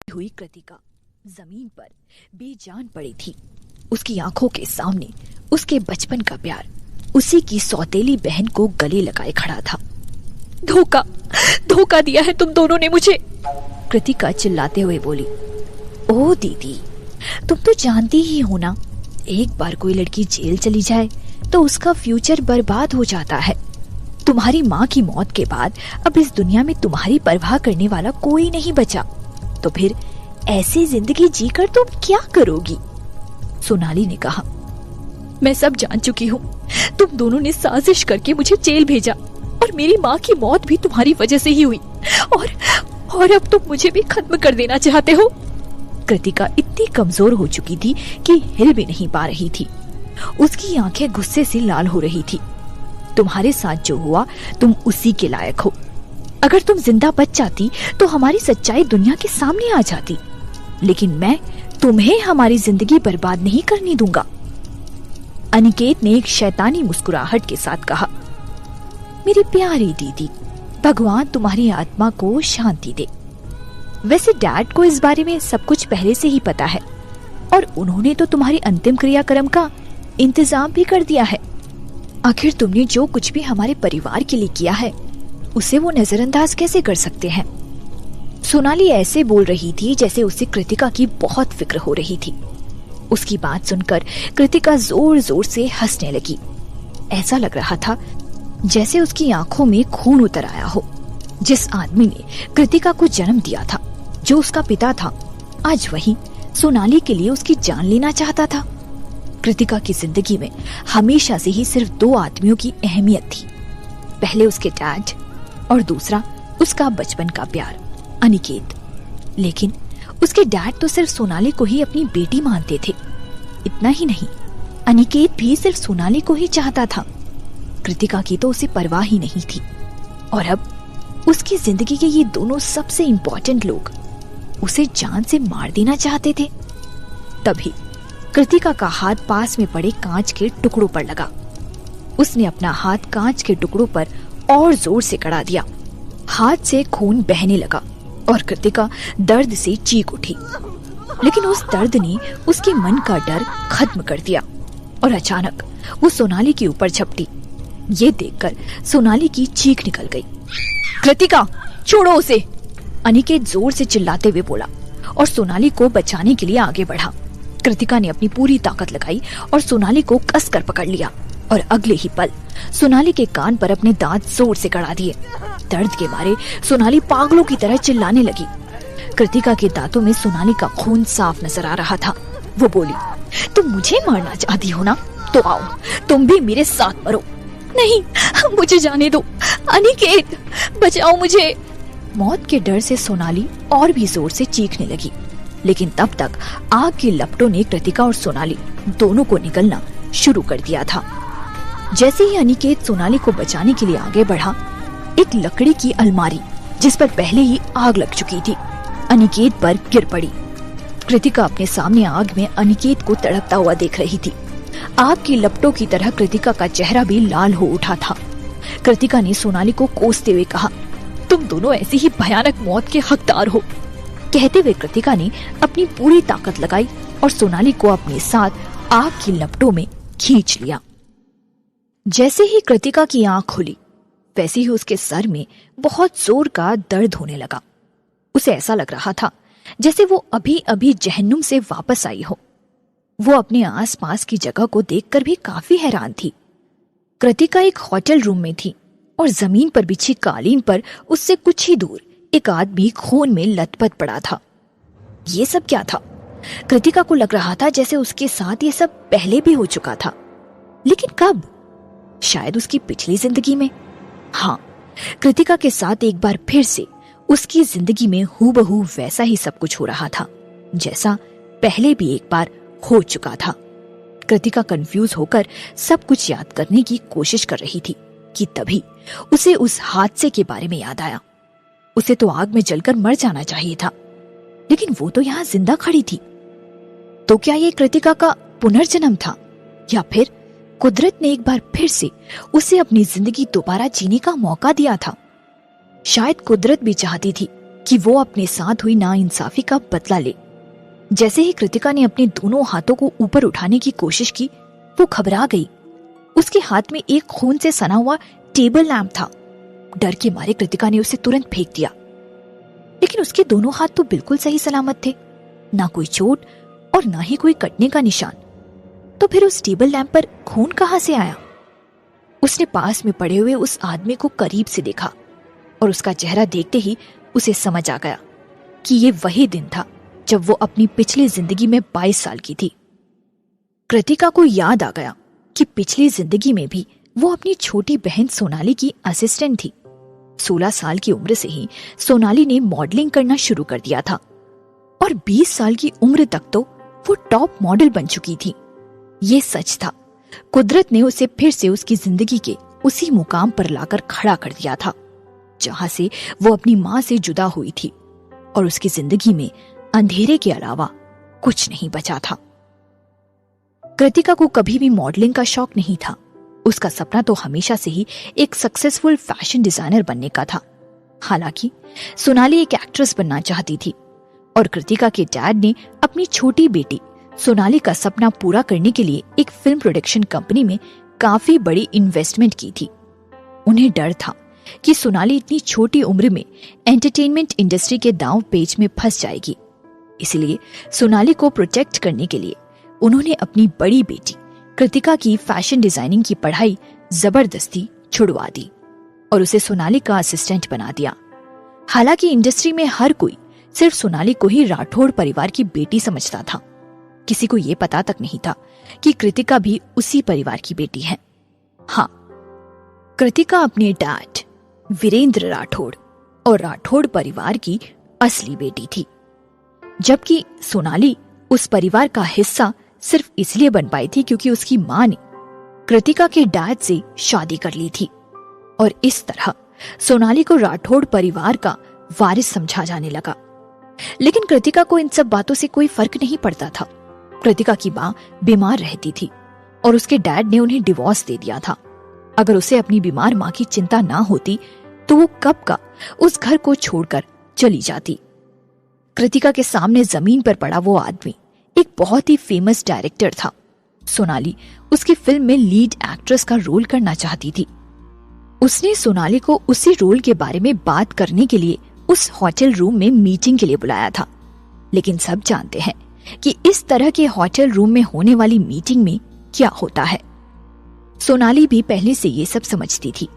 हुई कृतिका जमीन पर बेजान पड़ी थी। उसकी आंखों के सामने उसके बचपन का प्यार उसी की सौतेली बहन को गले लगाए खड़ा था। धोखा धोखा दिया है तुम दोनों ने मुझे, कृतिका चिल्लाते हुए बोली। ओ दीदी, तुम तो जानती ही हो ना, एक बार कोई लड़की जेल चली जाए तो उसका फ्यूचर बर्बाद हो जाता है। तुम्हारी माँ की मौत के बाद अब इस दुनिया में तुम्हारी परवाह करने वाला कोई नहीं बचा, तो फिर ऐसी जिंदगी जीकर तुम क्या करोगी? सोनाली ने कहा। मैं सब जान चुकी हूँ, तुम दोनों ने साजिश करके मुझे जेल भेजा और मेरी माँ की मौत भी तुम्हारी वजह से ही हुई, और अब तुम मुझे भी खत्म कर देना चाहते हो। कृतिका इतनी कमजोर हो चुकी थी कि हिल भी नहीं पा रही थी। उसकी आंखें गुस्से से लाल हो रही थी। तुम्हारे साथ जो हुआ तुम उसी के लायक हो। अगर तुम जिंदा बच जाती तो हमारी सच्चाई दुनिया के सामने आ जाती, लेकिन मैं तुम्हें हमारी जिंदगी बर्बाद नहीं करने दूंगा। अनिकेत ने एक शैतानी मुस्कुराहट के साथ कहा। मेरी प्यारी दीदी, भगवान तुम्हारी आत्मा को शांति दे। वैसे डैड को इस बारे में सब कुछ पहले से ही पता है और उन्होंने तो तुम्हारी अंतिम क्रियाक्रम का इंतजाम भी कर दिया है। आखिर तुमने जो कुछ भी हमारे परिवार के लिए किया है उसे वो नजरअंदाज कैसे कर सकते हैं? सोनाली ऐसे बोल रही थी जैसे उसे कृतिका की बहुत फिक्र हो रही थी। उसकी बात सुनकर कृतिका जोर जोर से हंसने लगी। ऐसा लग रहा था जैसे उसकी आंखों में खून उतर आया हो। जिस आदमी ने कृतिका को जन्म दिया था, जो उसका पिता था, आज वही सोनाली के लिए उसकी जान लेना चाहता था। कृतिका की जिंदगी में हमेशा से ही सिर्फ दो आदमियों की अहमियत थी, पहले उसके डैड और दूसरा उसका बचपन का प्यार अनिकेत। लेकिन उसके डैड तो सिर्फ सोनाली को ही अपनी बेटी मानते थे। इतना ही नहीं, अनिकेत भी सिर्फ सोनाली को ही चाहता था। कृतिका की तो उसे परवाह ही नहीं थी। और अब उसकी जिंदगी के ये दोनों सबसे इम्पोर्टेंट लोग उसे जान से मार देना चाहते थे। तभी कृतिका का हाथ पास में पड़े कांच के टुकड़ों पर लगा। उसने अपना हाथ कांच के टुकड़ों पर और जोर से कड़ा दिया। हाथ से खून बहने लगा और कृतिका दर्द से चीख उठी। लेकिन उस दर्द ने उसके मन का डर खत्म कर दिया और अचानक वो सोनाली के ऊपर झपटी। ये देखकर सोनाली की चीख निकल गई। कृतिका, छोड़ो उसे, अनिकेत जोर से चिल्लाते हुए बोला और सोनाली को बचाने के लिए आगे बढ़ा। कृतिका ने अपनी पूरी ताकत लगाई और सोनाली को कसकर पकड़ लिया और अगले ही पल सोनाली के कान पर अपने दांत जोर से गड़ा दिए। दर्द के मारे सोनाली पागलों की तरह चिल्लाने लगी। कृतिका के दांतों में सोनाली का खून साफ नजर आ रहा था। वो बोली, तुम मुझे मारना चाहती हो ना, तो आओ तुम भी मेरे साथ मरो। नहीं, मुझे जाने दो, अनिकेत बचाओ मुझे। मौत के डर से सोनाली और भी जोर से चीखने लगी, लेकिन तब तक आग की लपटों ने कृतिका और सोनाली दोनों को निगलना शुरू कर दिया था। जैसे ही अनिकेत सोनाली को बचाने के लिए आगे बढ़ा, एक लकड़ी की अलमारी जिस पर पहले ही आग लग चुकी थी, अनिकेत पर गिर पड़ी। कृतिका अपने सामने आग में अनिकेत को तड़पता हुआ देख रही थी। आग की लपटों की तरह कृतिका का चेहरा भी लाल हो उठा था। कृतिका ने सोनाली को कोसते हुए कहा, तुम दोनों ऐसी ही भयानक मौत के हकदार हो। कहते हुए कृतिका ने अपनी पूरी ताकत लगाई और सोनाली को अपने साथ आग की लपटों में खींच लिया। जैसे ही कृतिका की आंख खुली, वैसे ही उसके सर में बहुत जोर का दर्द होने लगा। उसे ऐसा लग रहा था जैसे वो अभी अभी जहन्नुम से वापस आई हो। वो अपने आसपास की जगह को देखकर भी काफी हैरान थी। कृतिका एक होटल रूम में थी और जमीन पर बिछी कालीन पर उससे कुछ ही दूर एक आदमी खून में लथपथ पड़ा था। ये सब क्या था? कृतिका को लग रहा था जैसे उसके साथ ये सब पहले भी हो चुका था, लेकिन कब? शायद उसकी पिछली जिंदगी में। हाँ, कृतिका के साथ एक बार फिर से उसकी जिंदगी में हूबहू वैसा ही सब कुछ हो रहा था जैसा पहले भी एक बार हो चुका था। कृतिका कंफ्यूज होकर सब कुछ याद करने की कोशिश कर रही थी कि तभी उसे उस हादसे के बारे में याद आया। उसे तो आग में जलकर मर जाना चाहिए था, लेकिन वो तो यहाँ जिंदा खड़ी थी। तो क्या ये कृतिका का पुनर्जन्म था, या फिर कुदरत ने एक बार फिर से उसे अपनी जिंदगी दोबारा जीने का मौका दिया था? शायद कुदरत भी चाहती थी कि वो अपने साथ हुई नाइंसाफी का बदला ले। जैसे ही कृतिका ने अपने दोनों हाथों को ऊपर उठाने की कोशिश की, वो घबरा गई। उसके हाथ में एक खून से सना हुआ टेबल लैंप था। डर के मारे कृतिका ने उसे तुरंत फेंक दिया, लेकिन उसके दोनों हाथ तो बिल्कुल सही सलामत थे, ना कोई चोट और ना ही कोई कटने का निशान। तो फिर उस टेबल लैंप पर खून कहां से आया? उसने पास में पड़े हुए उस आदमी को करीब से देखा और उसका चेहरा देखते ही उसे समझ आ गया कि ये वही दिन था जब वो अपनी पिछली जिंदगी में 22 साल की थी। कृतिका को याद आ गया कि पिछली जिंदगी में भी वो अपनी छोटी बहन सोनाली की असिस्टेंट थी। 16 साल की उम्र से ही सोनाली ने मॉडलिंग करना शुरू कर दिया था और 20 साल की उम्र तक तो वो टॉप मॉडल बन चुकी थी। ये सच था, कुदरत ने उसे फिर से उसकी जिंदगी के उसी मुकाम पर लाकर खड़ा कर दिया था जहां से वो अपनी मां से जुदा हुई थी, और उसकी जिंदगी में अंधेरे के अलावा कुछ नहीं बचा था। कृतिका को कभी भी मॉडलिंग का शौक नहीं था। उसका सपना तो हमेशा से ही एक सक्सेसफुल फैशन डिजाइनर बनने का था। हालांकि सोनाली एक एक्ट्रेस बनना चाहती थी और कृतिका के डैड ने अपनी छोटी बेटी सोनाली का सपना पूरा करने के लिए एक फिल्म प्रोडक्शन कंपनी में काफी बड़ी इन्वेस्टमेंट की थी। उन्हें डर था कि सोनाली इतनी छोटी उम्र में एंटरटेनमेंट इंडस्ट्री के दांव पेच में फंस जाएगी। इसलिए सोनाली को प्रोटेक्ट करने के लिए उन्होंने अपनी बड़ी बेटी कृतिका की फैशन डिजाइनिंग की पढ़ाई जबरदस्ती छुड़वा दी और उसे सोनाली का असिस्टेंट बना दिया। हालांकि इंडस्ट्री में हर कोई सिर्फ सोनाली को ही राठौड़ परिवार की बेटी समझता था। किसी को यह पता तक नहीं था कि कृतिका भी उसी परिवार की बेटी है। हाँ, कृतिका अपने डैड वीरेंद्र राठौड़ और राठौड़ परिवार की असली बेटी थी, जबकि सोनाली उस परिवार का हिस्सा सिर्फ इसलिए बन पाई थी क्योंकि उसकी मां ने कृतिका के डैड से शादी कर ली थी और इस तरह सोनाली को राठौड़ परिवार का वारिस समझा जाने लगा। लेकिन कृतिका को इन सब बातों से कोई फर्क नहीं पड़ता था। कृतिका की मां बीमार रहती थी और उसके डैड ने उन्हें डिवोर्स दे दिया था। अगर उसे अपनी बीमार मां की चिंता ना होती तो वो कब का उस घर को छोड़कर चली जाती। कृतिका के सामने जमीन पर पड़ा वो आदमी एक बहुत ही फेमस डायरेक्टर था। सोनाली उसकी फिल्म में लीड एक्ट्रेस का रोल करना चाहती थी। उसने सोनाली को उसी रोल के बारे में बात करने के लिए उस होटल रूम में मीटिंग के लिए बुलाया था। लेकिन सब जानते हैं कि इस तरह के होटल रूम में होने वाली मीटिंग में क्या होता है। सोनाली भी पहले से ये सब समझती थी,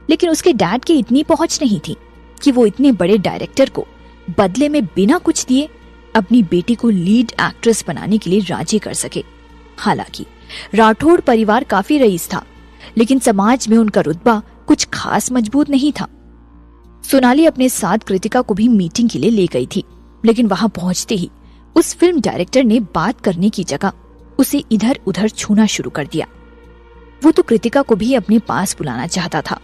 लेकिन उसके डैड की इतनी पहुंच नहीं थी कि वो इतने बड़े डायरेक्टर को बदले में बिना कुछ दिए अपनी बेटी को लीड एक्ट्रेस बनाने के लिए राजी कर सके। हालांकि राठौड़ परिवार काफी रईस था, लेकिन समाज में उनका रुतबा कुछ खास मजबूत नहीं था। सोनाली अपने साथ कृतिका को भी मीटिंग के लिए ले गई थी, लेकिन वहां पहुंचते ही उस फिल्म डायरेक्टर ने बात करने की जगह उसे इधर उधर छूना शुरू कर दिया। वो तो कृतिका को भी अपने पास बुलाना चाहता था।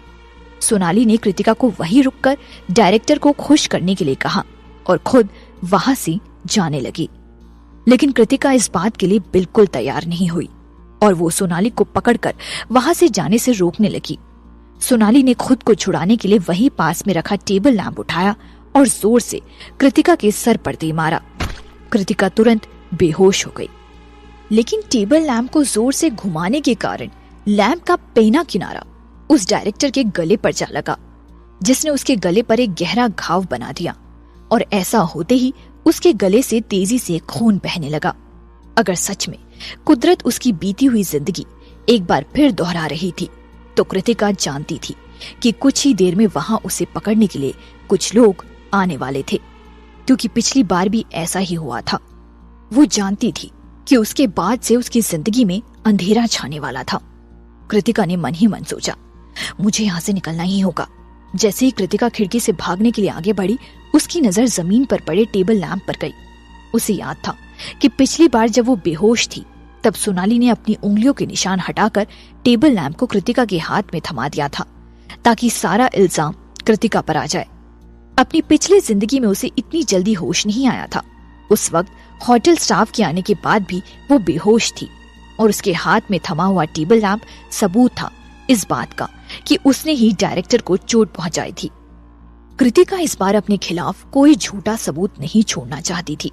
सोनाली ने कृतिका को वहीं रुककर डायरेक्टर को खुश करने के लिए कहा और खुद वहां से जाने लगी। लेकिन कृतिका इस बात के लिए बिल्कुल तैयार नहीं हुई और वो सोनाली को पकड़कर वहां से जाने से रोकने लगी। सोनाली ने खुद को छुड़ाने के लिए वहीं पास में रखा टेबल लैंप उठाया और जोर से कृतिका के सर पर दे मारा। कृतिका तुरंत बेहोश हो गई, लेकिन टेबल लैंप को जोर से घुमाने के कारण लैंप का पैना किनारा उस डायरेक्टर के गले पर जा लगा, जिसने उसके गले पर एक गहरा घाव बना दिया और ऐसा होते ही उसके गले से तेजी से खून बहने लगा। अगर सच में कुदरत उसकी बीती हुई जिंदगी एक बार फिर दोहरा रही थी तो कृतिका जानती थी कि कुछ ही देर में वहां उसे पकड़ने के लिए कुछ लोग आने वाले थे, क्योंकि पिछली बार भी ऐसा ही हुआ था। वो जानती थी कि उसके बाद से उसकी जिंदगी में अंधेरा छाने वाला था। कृतिका ने मन ही मन सोचा, मुझे यहाँ से निकलना ही होगा। जैसे ही कृतिका खिड़की से भागने के लिए आगे बढ़ी, उसकी नजर जमीन पर पड़े टेबल लैंप पर गई। उसे याद था कि पिछली बार जब वो बेहोश थी तब सोनाली ने अपनी उंगलियों के निशान हटाकर टेबल लैंप को कृतिका के हाथ में थमा दिया था, ताकि सारा इल्जाम कृतिका पर आ जाए। अपनी पिछली जिंदगी में उसे इतनी जल्दी होश नहीं आया था। उस वक्त होटल स्टाफ के आने के बाद भी वो बेहोश थी और उसके हाथ में थमा हुआ टेबल लैंप सबूत था इस बात का कि उसने ही डायरेक्टर को चोट पहुंचाई थी। कृतिका इस बार अपने खिलाफ कोई झूठा सबूत नहीं छोड़ना चाहती थी।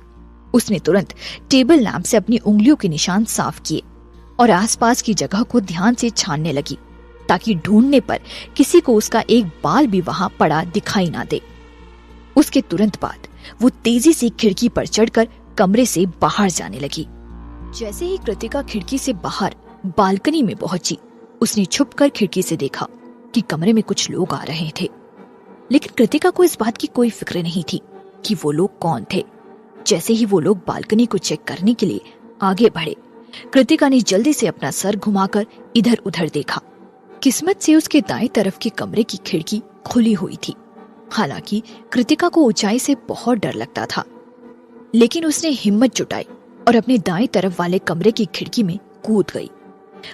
उसने तुरंत टेबल लैंप से अपनी उंगलियों के निशान साफ किए और आसपास की जगह को ध्यान से छानने लगी, ताकि ढूंढने पर किसी को उसका एक बाल भी वहां पड़ा दिखाई ना दे। उसके तुरंत बाद वो तेजी से खिड़की पर चढ़कर कमरे से बाहर जाने लगी। जैसे ही कृतिका खिड़की से बाहर बालकनी में पहुंची, उसने छुपकर खिड़की से देखा कि कमरे में कुछ लोग आ रहे थे, लेकिन कृतिका को इस बात की कोई फिक्र नहीं थी कि वो लोग कौन थे। जैसे ही वो लोग बालकनी को चेक करने के लिए आगे बढ़े, कृतिका ने जल्दी से अपना सर घुमाकर इधर उधर देखा। किस्मत से उसके दाएं तरफ के कमरे की खिड़की खुली हुई थी। हालांकि कृतिका को ऊंचाई से बहुत डर लगता था, लेकिन उसने हिम्मत जुटाई और अपने दाएं तरफ वाले कमरे की खिड़की में कूद गई।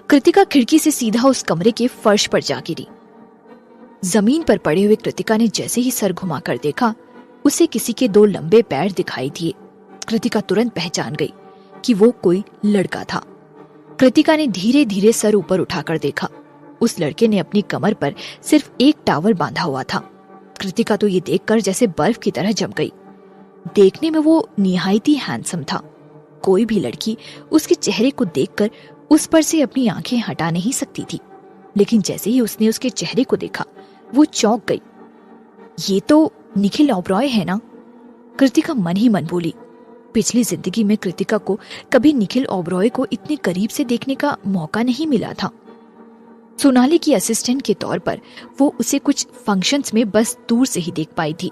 कृतिका खिड़की से सीधा उस कमरे के फर्श पर जा गिरी। जमीन पर पड़े हुए कृतिका ने जैसे ही सर घुमाकर देखा, उसे किसी के 2 लंबे पैर दिखाई दिए। कृतिका तुरंत पहचान गई कि वो कोई लड़का था। कृतिका ने धीरे धीरे सर ऊपर उठाकर देखा। उस लड़के ने अपनी कमर पर सिर्फ एक टावल बांधा हुआ था। कृतिका तो ये देखकर जैसे बर्फ की तरह जम गई। देखने में वो निहायती हैंडसम था। कोई भी लड़की उसके चेहरे को देखकर उस पर से अपनी आंखें हटा नहीं सकती थी, लेकिन जैसे ही उसने उसके चेहरे को देखा, वो चौंक गई। ये तो निखिल ओबरॉय है ना? कृतिका मन ही मन बोली। पिछली जिंदगी में कृतिका को कभी निखिल ओबरॉय को इतने करीब से देखने का मौका नहीं मिला था। सोनाली की असिस्टेंट के तौर पर वो उसे कुछ फंक्शंस में बस दूर से ही देख पाई थी।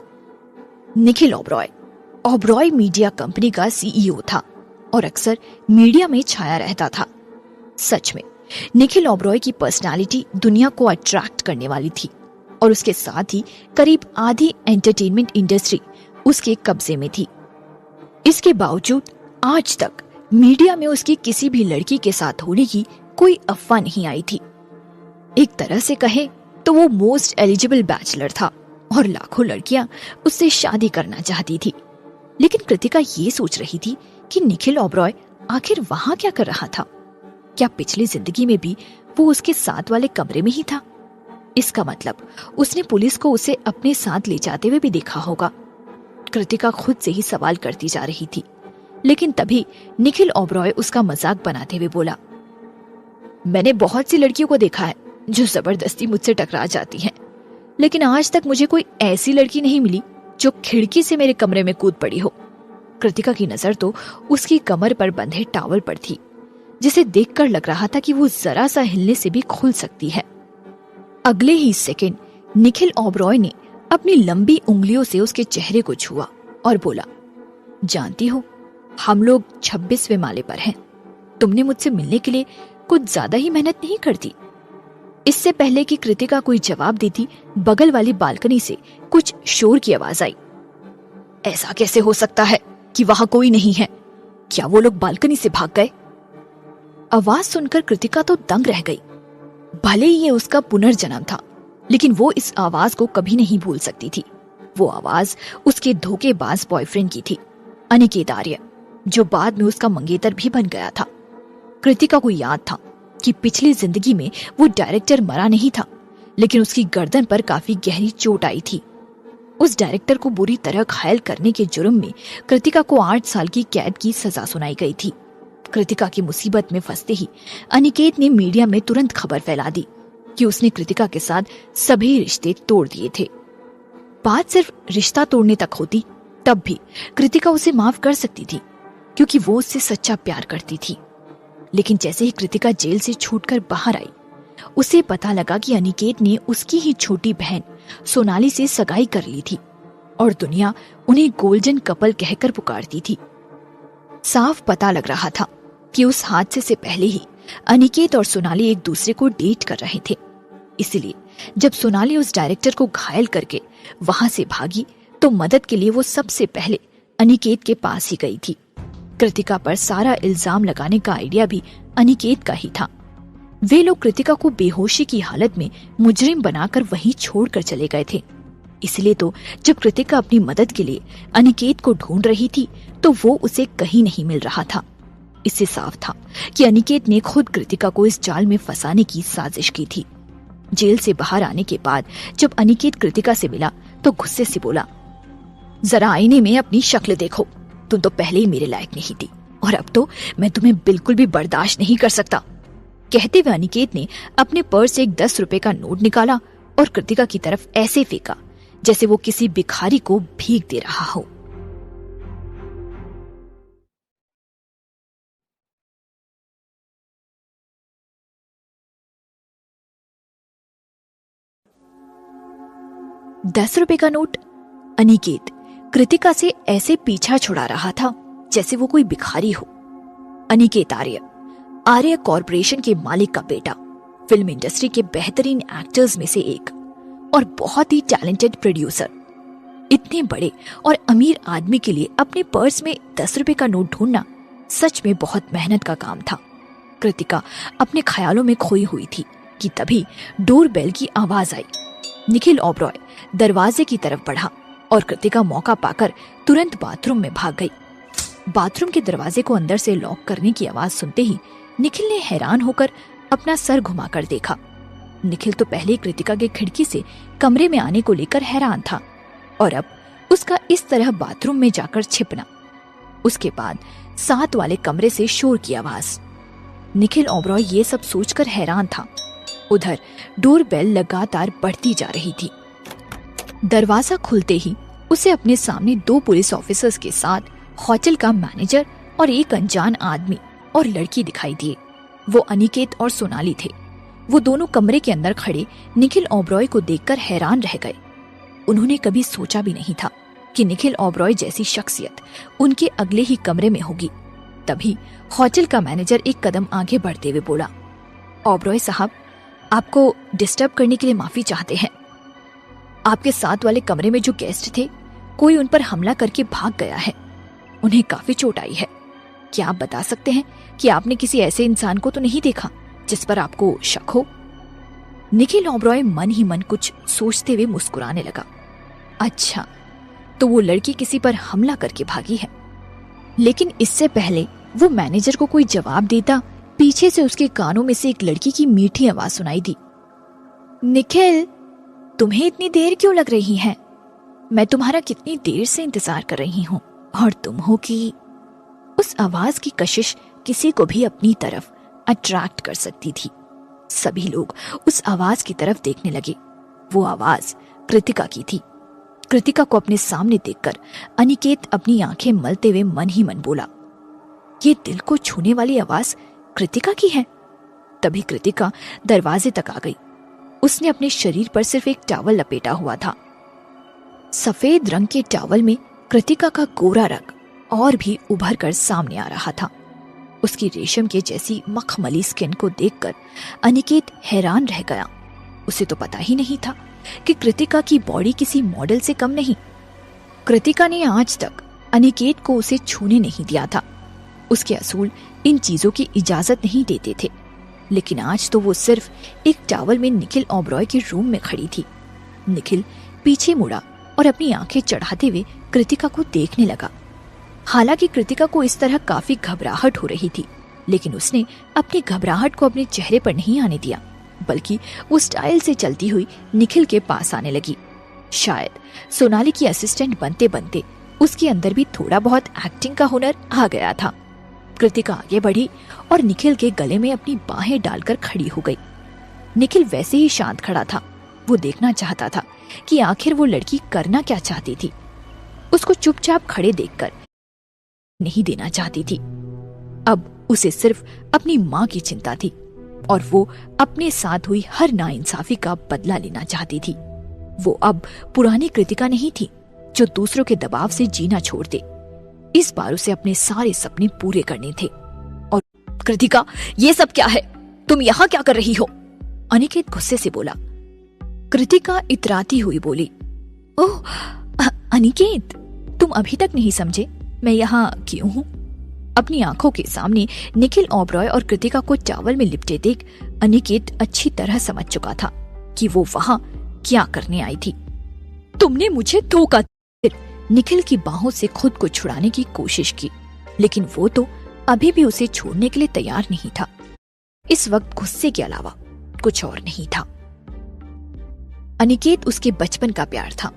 निखिल ओबरॉय मीडिया कंपनी का सीईओ था और अक्सर मीडिया में छाया रहता था। सच में निखिल ओबरॉय की पर्सनालिटी दुनिया को अट्रैक्ट करने वाली थी और उसके साथ ही करीब आधी एंटरटेनमेंट इंडस्ट्री उसके कब्जे में थी। इसके बावजूद आज तक मीडिया में उसकी किसी भी लड़की के साथ होने की कोई अफवाह नहीं आई थी। एक तरह से कहे तो वो मोस्ट एलिजिबल बैचलर था और लाखों लड़कियां उससे शादी करना चाहती थी। लेकिन कृतिका ये सोच रही थी कि निखिल ओबरॉय आखिर वहां क्या कर रहा था। क्या पिछली जिंदगी में भी वो उसके साथ वाले कमरे में ही था? इसका मतलब उसने पुलिस को उसे अपने साथ ले जाते हुए भी देखा होगा। कृतिका खुद से ही सवाल करती जा रही थी, लेकिन तभी निखिल ओबरॉय उसका मजाक बनाते हुए बोला, मैंने बहुत सी लड़कियों को देखा है जो जबरदस्ती मुझसे टकरा जाती हैं, लेकिन आज तक मुझे कोई ऐसी लड़की नहीं मिली जो खिड़की से मेरे कमरे में कूद पड़ी हो। कृतिका की नजर तो उसकी कमर पर बंधे टावल पर थी, जिसे देखकर लग रहा था कि वो जरा सा हिलने से भी खुल सकती है। अगले ही सेकंड निखिल ओबरॉय ने अपनी लंबी उंगलियों से उसके चेहरे को छुआ और बोला, जानती हो, हम लोग 26वें माले पर हैं। तुमने मुझसे मिलने के लिए कुछ ज्यादा ही मेहनत नहीं करती। इससे पहले कि कृतिका कोई जवाब देती, बगल वाली बालकनी से कुछ शोर की आवाज आई। ऐसा कैसे हो सकता है कि वहां कोई नहीं है? क्या वो लोग बालकनी से भाग गए? आवाज सुनकर कृतिका तो दंग रह गई। भले ही ये उसका पुनर्जन्म था, लेकिन वो इस आवाज को कभी नहीं भूल सकती थी। वो आवाज उसके धोखेबाज बॉयफ्रेंड की थी, अनिकेत आर्य, जो बाद में उसका मंगेतर भी बन गया था। कृतिका को याद था कि पिछली जिंदगी में वो डायरेक्टर मरा नहीं था, लेकिन उसकी गर्दन पर काफी गहरी चोट आई थी। उस डायरेक्टर को बुरी तरह घायल करने के जुर्म में कृतिका को 8 साल की कैद की सजा सुनाई गई थी। कृतिका की मुसीबत में फंसते ही अनिकेत ने मीडिया में तुरंत खबर फैला दी कि उसने कृतिका के साथ सभी रिश्ते तोड़ दिए थे। बात सिर्फ रिश्ता तोड़ने तक होती, तब भी कृतिका उसे माफ कर सकती थी, क्योंकि वो उससे सच्चा प्यार करती थी। लेकिन जैसे ही कृतिका जेल से छूटकर बाहर आई, उसे पता लगा कि अनिकेत ने उसकी ही छोटी बहन सोनाली से सगाई कर ली थी और दुनिया उन्हें गोल्डन कपल कहकर पुकारती थी। साफ पता लग रहा था कि उस हादसे से पहले ही अनिकेत और सोनाली एक दूसरे को डेट कर रहे थे। इसलिए जब सोनाली उस डायरेक्टर को घायल करके वहां से भागी, तो मदद के लिए वो सबसे पहले अनिकेत के पास ही गई थी। कृतिका पर सारा इल्जाम लगाने का आइडिया भी अनिकेत का ही था। वे लोग कृतिका को बेहोशी की हालत में मुजरिम बनाकर वहीं छोड़कर चले गए थे। इसलिए तो जब कृतिका अपनी मदद के लिए अनिकेत को ढूंढ रही थी, तो वो उसे कहीं नहीं मिल रहा था। इससे साफ था कि अनिकेत ने खुद कृतिका को इस जाल में फंसाने की साजिश की थी। जेल से बाहर आने के बाद जब अनिकेत कृतिका से मिला, तो गुस्से से बोला, जरा आईने में अपनी शक्ल देखो, तुम तो पहले ही मेरे लायक नहीं थी और अब तो मैं तुम्हें बिल्कुल भी बर्दाश्त नहीं कर सकता। कहते हुए अनिकेत ने अपने पर्स से एक 10 रुपए का नोट निकाला और कृतिका की तरफ ऐसे फेंका जैसे वो किसी भिखारी को भीख दे रहा हो। ₹10 का नोट। अनिकेत कृतिका से ऐसे पीछा छुड़ा रहा था जैसे वो कोई भिखारी हो। अनिकेत आर्य कॉरपोरेशन के मालिक का बेटा, फिल्म इंडस्ट्री के बेहतरीन एक्टर्स में से एक और बहुत ही टैलेंटेड प्रोड्यूसर। इतने बड़े और अमीर आदमी के लिए अपने पर्स में ₹10 का नोट ढूंढना सच में बहुत मेहनत का काम था। कृतिका अपने ख्यालों में खोई हुई थी कि तभी डोर बेल की आवाज आई। निखिल ओबरॉय दरवाजे की तरफ बढ़ा और कृतिका मौका पाकर तुरंत बाथरूम में भाग गई। बाथरूम के दरवाजे को अंदर से लॉक करने की आवाज सुनते ही निखिल ने हैरान होकर अपना सर घुमाकर देखा। निखिल तो पहले कृतिका के खिड़की से कमरे में आने को लेकर हैरान था और अब उसका इस तरह बाथरूम में जाकर छिपना। उसके बाद साथ वाले कमरे से शोर की आवाज। निखिल ओबरॉय ये सब सोचकर हैरान था। उधर डोर बेल लगातार बढ़ती जा रही थी। दरवाजा खुलते ही उसे अपने सामने 2 पुलिस ऑफिसर्स के साथ होटल का मैनेजर और एक अनजान आदमी और लड़की दिखाई दिए। वो अनिकेत और सोनाली थे। वो दोनों कमरे के अंदर खड़े निखिल ओबरॉय को देखकर हैरान रह गए। उन्होंने कभी सोचा भी नहीं था कि निखिल ओबरॉय जैसी शख्सियत उनके अगले ही कमरे में होगी। तभी होटल का मैनेजर एक कदम आगे बढ़ते हुए बोला, ओबरॉय साहब, आपको डिस्टर्ब करने के लिए माफी चाहते हैं। आपके साथ वाले कमरे में जो गेस्ट थे, कोई उन पर हमला करके भाग गया है। उन्हें काफी चोट आई है। क्या आप बता सकते हैं कि आपने किसी ऐसे इंसान को तो नहीं देखा जिस पर आपको शक हो? निखिल ओबरॉय मन ही मन कुछ सोचते हुए मुस्कुराने लगा। अच्छा, तो वो लड़की किसी पर हमला करके भागी है। लेकिन इससे पहले वो मैनेजर को कोई जवाब देता, पीछे से उसके कानों में से एक लड़की की मीठी आवाज सुनाई दी, निखिल, तुम्हें इतनी देर क्यों लग रही है? मैं तुम्हारा कितनी देर से इंतजार कर रही हूँ और तुम हो कि। उस आवाज की कशिश किसी को भी अपनी तरफ अट्रैक्ट कर सकती थी। सभी लोग उस आवाज की तरफ देखने लगे। वो आवाज कृतिका की थी। कृतिका को अपने सामने देखकर अनिकेत अपनी आंखें मलते हुए मन ही मन बोला, ये दिल को छूने वाली आवाज कृतिका की है। तभी कृतिका दरवाजे तक आ गई। उसने अपने शरीर पर सिर्फ एक टॉवल लपेटा हुआ था। सफेद रंग के टॉवल में कृतिका का गोरा रंग और भी उभर कर सामने आ रहा था। उसकी रेशम के जैसी मखमली स्किन को देखकर अनिकेत हैरान रह गया। उसे तो पता ही नहीं था कि कृतिका की बॉडी किसी मॉडल से कम नहीं। कृतिका ने आज तक अनिकेत को उसे छूने नहीं दिया था। उसके असूल इन चीजों की इजाजत नहीं देते थे, लेकिन आज तो वो सिर्फ एक टॉवल में निखिल ओबरॉय के रूम में खड़ी थी। निखिल पीछे मुड़ा और अपनी आंखें चढ़ाते हुए कृतिका को देखने लगा। हालांकि कृतिका को इस तरह काफी घबराहट हो रही थी, लेकिन उसने अपनी घबराहट को अपने चेहरे पर नहीं आने दिया, बल्कि वो स्टाइल से चलती हुई निखिल के पास आने लगी। शायद सोनाली की असिस्टेंट बनते बनते उसके अंदर भी थोड़ा बहुत एक्टिंग का हुनर आ गया था। कृतिका आगे बढ़ी और निखिल के गले में अपनी बाहें डालकर खड़ी हो गई। निखिल वैसे ही शांत खड़ा था। वो देखना चाहता था कि आखिर वो लड़की करना क्या चाहती थी। उसको चुपचाप खड़े देखकर नहीं देना चाहती थी। अब उसे सिर्फ अपनी माँ की चिंता थी और वो अपने साथ हुई हर नाइंसाफी का बदला लेना चाहती थी। वो अब पुरानी कृतिका नहीं थी जो दूसरों के दबाव से जीना छोड़ दे। इस बार उसे अपने सारे सपने पूरे करने थे। और कृतिका, ये सब क्या है? तुम यहाँ क्या कर रही हो? अनिकेत गुस्से से बोला। कृतिका इतराती हुई बोली, ओह अनिकेत, तुम अभी तक नहीं समझे मैं यहाँ क्यों हूँ? अपनी आंखों के सामने निखिल ओबरॉय और कृतिका को चावल में लिपटे देख अनिकेत अच्छी तरह समझ चुका था कि वो वहां क्या करने आई थी। तुमने मुझे धोखा दिया। निखिल की बाहों से खुद को छुड़ाने की कोशिश की, लेकिन वो तो अभी भी उसे छोड़ने के लिए तैयार नहीं था। इस वक्त गुस्से के अलावा कुछ और नहीं था। अनिकेत उसके बचपन का प्यार था।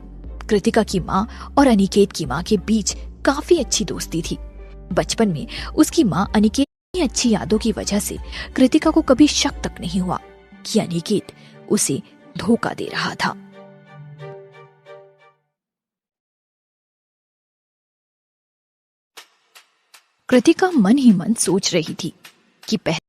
कृतिका की माँ और अनिकेत की माँ के बीच काफी अच्छी दोस्ती थी। बचपन में उसकी माँ अनिकेत की अच्छी यादों की वजह से कृतिका को कभी शक तक नहीं हुआ कि अनिकेत उसे धोखा दे रहा था। कृतिका मन ही मन सोच रही थी कि पहले